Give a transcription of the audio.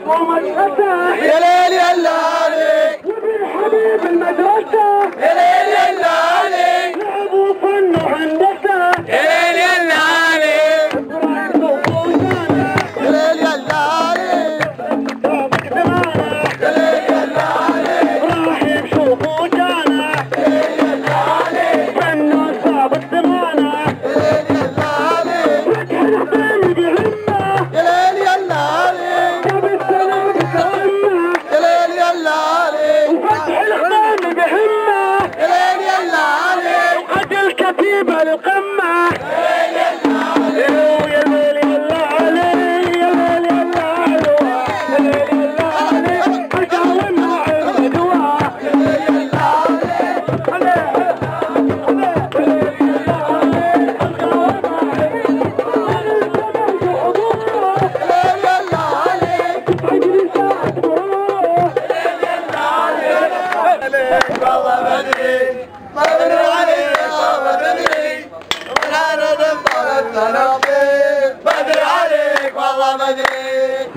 يا ليل يا لالي وبالحبيب المدرسة يا ليل يا لالي لعبوا فن وهندسة يا ليل يا لالي يا ليل يا لالي يا ليل يا لالي راح يشوفوا جانا يا ليل يا لالي فن صعب الزمانة يا ليل يا لالي فتح الحبيب بهمة يا ليل يا لالي كتيبة للقمة يا ليل يا ليل يا ليل يا ليل يا ليل يا ليل أجاوبها الدواء يا ليل بدري عليك والله بدري